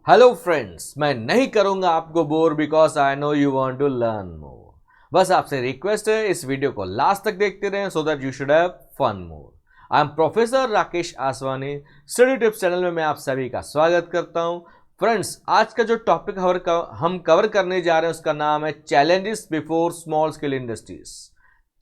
Hello friends, मैं नहीं करूंगा आपको bore because I know you want to learn more. बस आपसे रिक्वेस्ट है इस वीडियो को लास्ट तक देखते रहें so that you should have fun more. I am professor Rakesh Aswani. Study tips channel में मैं आप सभी का स्वागत करता हूं। फ्रेंड्स, आज का जो टॉपिक हम कवर करने जा रहे हैं उसका नाम है challenges before small scale industries.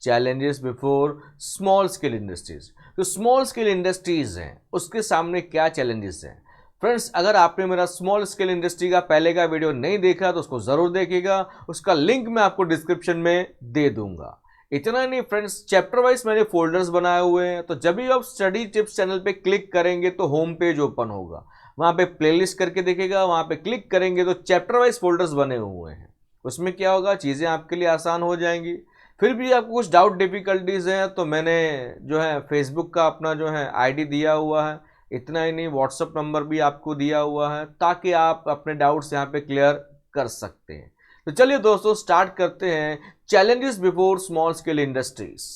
Challenges before small scale industries. तो स्मॉल स्केल इंडस्ट्रीज हैं, उसके सामने क्या चैलेंजेस हैं। फ्रेंड्स, अगर आपने मेरा स्मॉल स्केल इंडस्ट्री का पहले का वीडियो नहीं देखा तो उसको जरूर देखिएगा, उसका लिंक मैं आपको डिस्क्रिप्शन में दे दूंगा। इतना नहीं फ्रेंड्स, चैप्टर वाइज मैंने फोल्डर्स बनाए हुए हैं, तो जब भी आप स्टडी टिप्स चैनल पे क्लिक करेंगे तो होम पेज ओपन होगा, वहां पे प्लेलिस्ट करके देखेगा, वहां पे क्लिक करेंगे तो चैप्टर वाइज फोल्डर्स बने हुए हैं। उसमें क्या होगा, चीजें आपके लिए आसान हो जाएंगी। फिर भी आपको कुछ डाउट डिफिकल्टीज हैं तो मैंने जो है फेसबुक का अपना जो है आईडी दिया हुआ है। इतना ही नहीं, व्हाट्सअप नंबर भी आपको दिया हुआ है ताकि आप अपने डाउट्स यहाँ पे क्लियर कर सकते हैं। तो चलिए दोस्तों, स्टार्ट करते हैं challenges before small scale industries.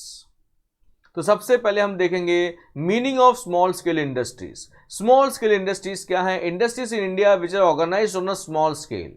तो सबसे पहले हम देखेंगे meaning of small scale industries. Small scale industries क्या है? Industries in India which are organised on a small scale.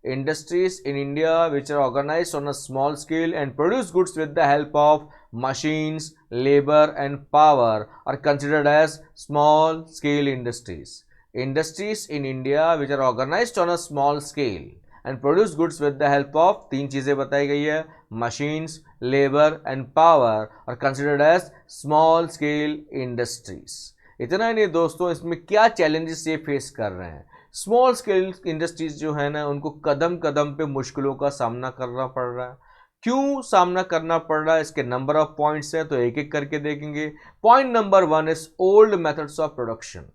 Industries in India which are organized on a small scale and produce goods with the help of machines, labor and power are considered as small scale industries. Industries in India which are organized on a small scale and produce goods with the help of तीन चीजें बताई गई है, machines, labor and power are considered as small scale industries. इतना ही नहीं दोस्तों, इसमें क्या चैलेंजेस ये फेस कर रहे हैं। स्मॉल स्केल इंडस्ट्रीज जो है ना, उनको कदम कदम पे मुश्किलों का सामना करना पड़ रहा है। क्यों सामना करना पड़ रहा है, इसके नंबर ऑफ पॉइंट्स हैं, तो एक एक करके देखेंगे। Point number 1 is old methods of production.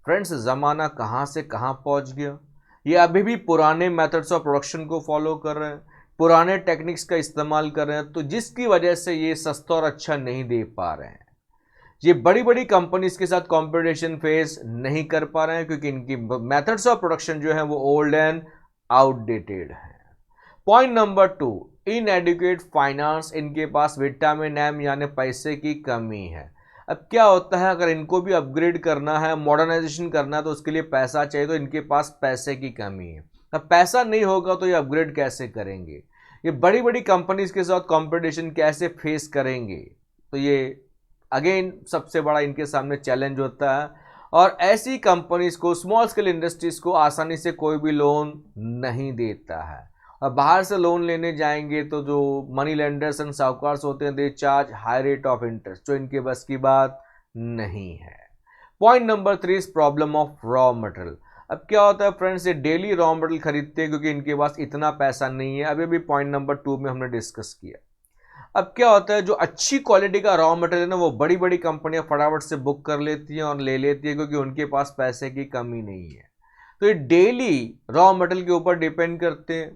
Friends, जमाना कहाँ से कहाँ पहुंच गया, ये अभी भी पुराने मेथड्स ऑफ प्रोडक्शन को फॉलो कर रहे हैं, पुराने टेक्निक्स का इस्तेमाल कर रहे हैं, तो जिसकी वजह से ये सस्ता और अच्छा नहीं दे पा रहे हैं। ये बड़ी बड़ी कंपनीज के साथ कंपटीशन फेस नहीं कर पा रहे हैं क्योंकि इनकी मेथड्स ऑफ प्रोडक्शन जो है वो ओल्ड एंड आउटडेटेड है। Point number 2, inadequate finance. इनके पास विटामिन एम यानी पैसे की कमी है। अब क्या होता है, अगर इनको भी अपग्रेड करना है, मॉडर्नाइजेशन करना है, तो उसके लिए पैसा चाहिए, तो इनके पास पैसे की कमी है। अब पैसा नहीं होगा तो ये अपग्रेड कैसे करेंगे, ये बड़ी बड़ी कंपनीज के साथ कंपटीशन कैसे फेस करेंगे, तो ये अगेन सबसे बड़ा इनके सामने चैलेंज होता है। और ऐसी कंपनीज को, स्मॉल स्केल इंडस्ट्रीज को आसानी से कोई भी लोन नहीं देता है, और बाहर से लोन लेने जाएंगे तो जो मनी लेंडर्स एंड साहूकार्स होते हैं, they charge high rate of interest, जो इनके बस की बात नहीं है। Point number 3 is problem of raw material. अब क्या होता है फ्रेंड्स, ये डेली रॉ मटेरियल खरीदते हैं क्योंकि इनके पास इतना पैसा नहीं है। अभी भी पॉइंट नंबर 2 में हमने डिस्कस किया। अब क्या होता है, जो अच्छी क्वालिटी का रॉ मटेरियल है ना, वो बड़ी बड़ी कंपनियां फटाफट से बुक कर लेती हैं और ले लेती है क्योंकि उनके पास पैसे की कमी नहीं है। तो ये डेली रॉ मटेरियल के ऊपर डिपेंड करते हैं,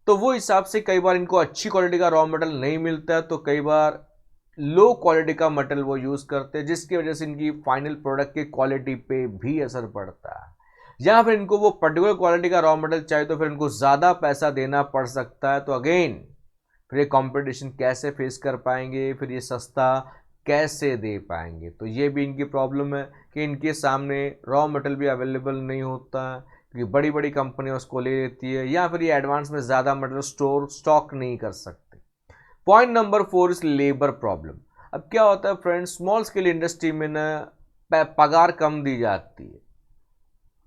तो वो हिसाब से कई बार इनको अच्छी क्वालिटी का रॉ मटेरियल नहीं मिलता है, तो कई बार लो क्वालिटी का मटेरियल वो यूज करते हैं, जिसकी वजह से इनकी फाइनल प्रोडक्ट की क्वालिटी पे भी असर पड़ता है। या फिर इनको वो पर्टिकुलर क्वालिटी का रॉ मटेरियल चाहिए तो फिर इनको ज्यादा पैसा देना पड़ सकता है। तो अगेन फिर ये कंपटीशन कैसे फेस कर पाएंगे, फिर ये सस्ता कैसे दे पाएंगे, तो ये भी इनकी प्रॉब्लम है कि इनके सामने रॉ मटेरियल भी अवेलेबल नहीं होता है क्योंकि बड़ी बड़ी कंपनियां उसको ले लेती है, या फिर ये एडवांस में ज़्यादा मटेरियल स्टॉक नहीं कर सकते। Point number 4 is labour problem. अब क्या होता है फ्रेंड्स, स्मॉल स्केल इंडस्ट्री में ना पगार कम दी जाती है,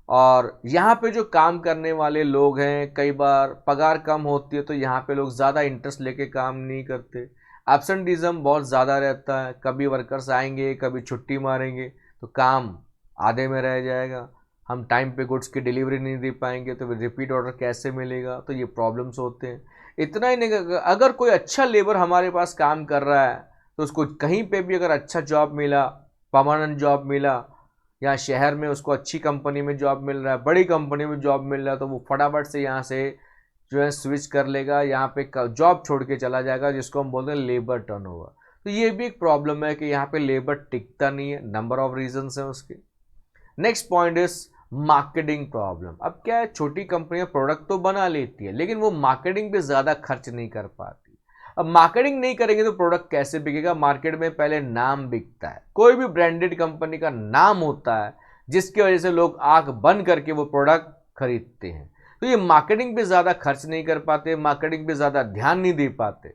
और यहाँ पे जो काम करने वाले लोग हैं, कई बार पगार कम होती है तो यहाँ पे लोग ज़्यादा इंटरेस्ट लेके काम नहीं करते। एब्सेंटिज्म बहुत ज़्यादा रहता है, कभी वर्कर्स आएंगे कभी छुट्टी मारेंगे तो काम आधे में रह जाएगा, हम टाइम पे गुड्स की डिलीवरी नहीं दे पाएंगे तो फिर रिपीट ऑर्डर कैसे मिलेगा, तो ये प्रॉब्लम्स होते हैं। इतना ही नहीं, अगर कोई अच्छा लेबर हमारे पास काम कर रहा है तो उसको कहीं पर भी अगर अच्छा जॉब मिला, परमानेंट जॉब मिला, या शहर में उसको अच्छी कंपनी में जॉब मिल रहा है, बड़ी कंपनी में जॉब मिल रहा है, तो वो फटाफट से यहाँ से जो है स्विच कर लेगा, यहाँ पे जॉब छोड़ के चला जाएगा, जिसको हम बोलते हैं लेबर टर्नओवर। तो ये भी एक प्रॉब्लम है कि यहाँ पे लेबर टिकता नहीं है, नंबर ऑफ रीजंस हैं उसके। Next point is marketing problem. अब क्या है, छोटी कंपनियां प्रोडक्ट तो बना लेती है लेकिन वो मार्केटिंग पे ज़्यादा खर्च नहीं कर पाती। अब मार्केटिंग नहीं करेंगे तो प्रोडक्ट कैसे बिकेगा। मार्केट में पहले नाम बिकता है, कोई भी ब्रांडेड कंपनी का नाम होता है जिसकी वजह से लोग आंख बंद करके वो प्रोडक्ट खरीदते हैं। तो ये मार्केटिंग पे ज़्यादा खर्च नहीं कर पाते, मार्केटिंग पे ज़्यादा ध्यान नहीं दे पाते।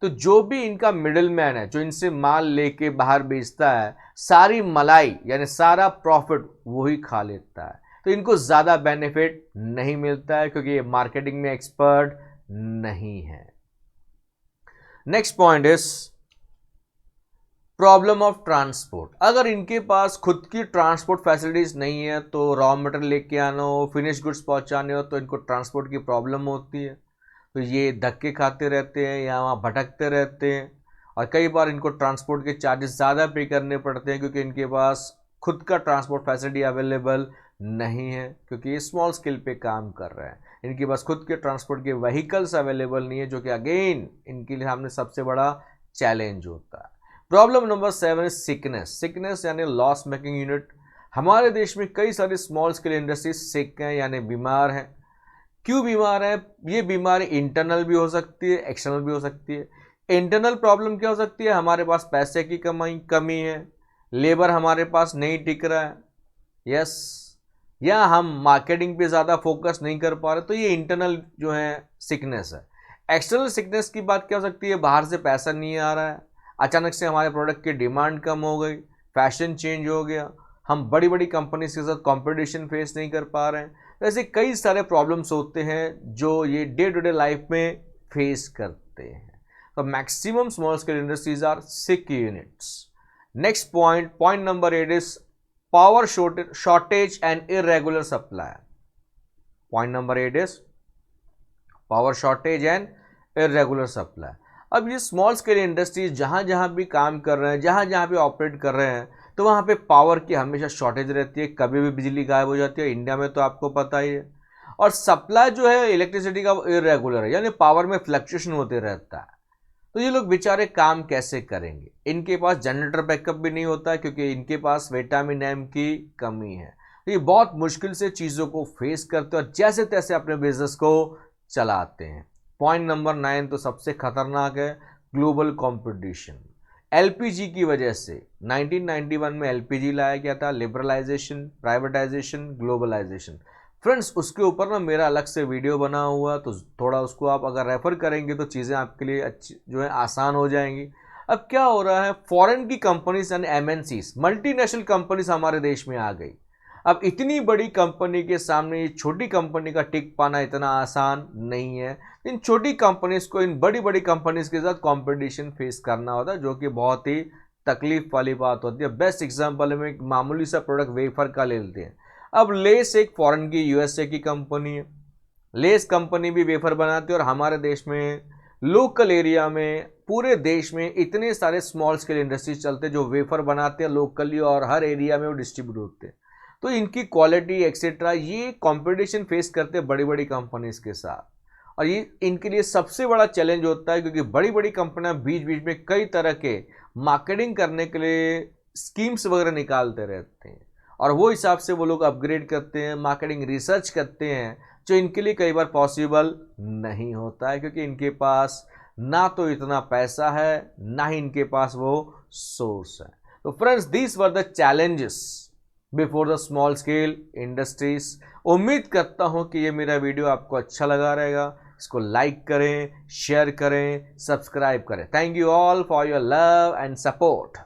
तो जो भी इनका मिडिल मैन है, जो इनसे माल लेके बाहर बेचता है, सारी मलाई यानी सारा प्रॉफिट वही खा लेता है। तो इनको ज़्यादा बेनिफिट नहीं मिलता है क्योंकि ये मार्केटिंग में एक्सपर्ट नहीं है। Next point is problem of transport. अगर इनके पास खुद की ट्रांसपोर्ट फैसिलिटीज नहीं है तो रॉ मटेरियल लेके आना हो, फिनिश गुड्स पहुंचाने हो तो इनको ट्रांसपोर्ट की प्रॉब्लम होती है। तो ये धक्के खाते रहते हैं या वहाँ भटकते रहते हैं और कई बार इनको ट्रांसपोर्ट के चार्जेस ज़्यादा पे करने पड़ते हैं क्योंकि इनके पास खुद का ट्रांसपोर्ट फैसिलिटी अवेलेबल नहीं है, क्योंकि ये स्मॉल स्केल पे काम कर रहे हैं। इनके पास खुद के ट्रांसपोर्ट के व्हीकल्स अवेलेबल नहीं है, जो कि अगेन इनके लिए सामने सबसे बड़ा चैलेंज होता है। Problem number 7 is sickness. Sickness यानी लॉस मेकिंग यूनिट। हमारे देश में कई सारी स्मॉल स्केल इंडस्ट्रीज सिक हैं यानी बीमार हैं। क्यों बीमार है? ये बीमारी इंटरनल भी हो सकती है, एक्सटर्नल भी हो सकती है। इंटरनल प्रॉब्लम क्या हो सकती है? हमारे पास पैसे की कमी है, लेबर हमारे पास नहीं टिक रहा है, यस, या हम मार्केटिंग पे ज़्यादा फोकस नहीं कर पा रहे, तो ये इंटरनल जो है सिकनेस है। एक्सटर्नल सिकनेस की बात क्या हो सकती है? बाहर से पैसा नहीं आ रहा है, अचानक से हमारे प्रोडक्ट की डिमांड कम हो गई, फैशन चेंज हो गया, हम बड़ी बड़ी कंपनीज के साथ कंपटीशन फेस नहीं कर पा रहे हैं। ऐसे कई सारे प्रॉब्लम्स होते हैं जो ये डे टू डे लाइफ में फेस करते हैं। तो maximum small scale industries are sick units. Next point number 8 is power shortage and irregular supply. Point number 8 is power shortage and irregular supply. अब ये स्मॉल स्केल इंडस्ट्रीज जहाँ जहाँ भी काम कर रहे हैं, जहाँ जहाँ भी ऑपरेट कर रहे हैं, तो वहाँ पे पावर की हमेशा शॉर्टेज रहती है, कभी भी बिजली गायब हो जाती है। इंडिया में तो आपको पता ही है। और सप्लाई जो है इलेक्ट्रिसिटी का वो इरेगुलर है, यानी पावर में फ्लक्चुएशन होते रहता है। तो ये लोग बेचारे काम कैसे करेंगे? इनके पास जनरेटर बैकअप भी नहीं होता है क्योंकि इनके पास विटामिन एम की कमी है। तो ये बहुत मुश्किल से चीज़ों को फेस करते हैं और जैसे तैसे अपने बिजनेस को चलाते हैं। पॉइंट नंबर 9 तो सबसे खतरनाक है, ग्लोबल कंपटीशन। एलपीजी की वजह से 1991 में एलपीजी लाया गया था, लिबरलाइजेशन, प्राइवेटाइजेशन, ग्लोबलाइजेशन। फ्रेंड्स, उसके ऊपर ना मेरा अलग से वीडियो बना हुआ, तो थोड़ा उसको आप अगर रेफर करेंगे तो चीज़ें आपके लिए अच्छी जो है आसान हो जाएंगी। अब क्या हो रहा है, फॉरेन की कंपनीज यानी एमएनसीज, मल्टीनेशनल कंपनीज हमारे देश में आ गई। अब इतनी बड़ी कंपनी के सामने ये छोटी कंपनी का टिक पाना इतना आसान नहीं है। इन छोटी कंपनीज को इन बड़ी बड़ी कंपनीज के साथ कंपटीशन फेस करना होता है, जो कि बहुत ही तकलीफ वाली बात होती है। बेस्ट एग्जांपल में एक मामूली सा प्रोडक्ट वेफर का ले लेते हैं। अब लेस एक फॉरेन की यूएसए की कंपनी है, लेस कंपनी भी वेफर बनाती है और हमारे देश में लोकल एरिया में पूरे देश में इतने सारे स्मॉल स्केल इंडस्ट्रीज चलते हैं जो वेफर बनाते हैं लोकली और हर एरिया में वो डिस्ट्रीब्यूट होते हैं। तो इनकी क्वालिटी एक्सेट्रा ये कंपटीशन फेस करते हैं बड़ी बड़ी कंपनीज के साथ, और ये इनके लिए सबसे बड़ा चैलेंज होता है क्योंकि बड़ी बड़ी कंपनियां बीच बीच में कई तरह के मार्केटिंग करने के लिए स्कीम्स वगैरह निकालते रहते हैं और वो हिसाब से वो लोग अपग्रेड करते हैं, मार्केटिंग रिसर्च करते हैं, जो इनके लिए कई बार पॉसिबल नहीं होता है क्योंकि इनके पास ना तो इतना पैसा है ना ही इनके पास वो सोर्स है। तो friends, these were the challenges before the small scale industries. उम्मीद करता हूं कि ये मेरा वीडियो आपको अच्छा लगा रहेगा। इसको लाइक करें, शेयर करें, सब्सक्राइब करें। Thank you all for your love and support.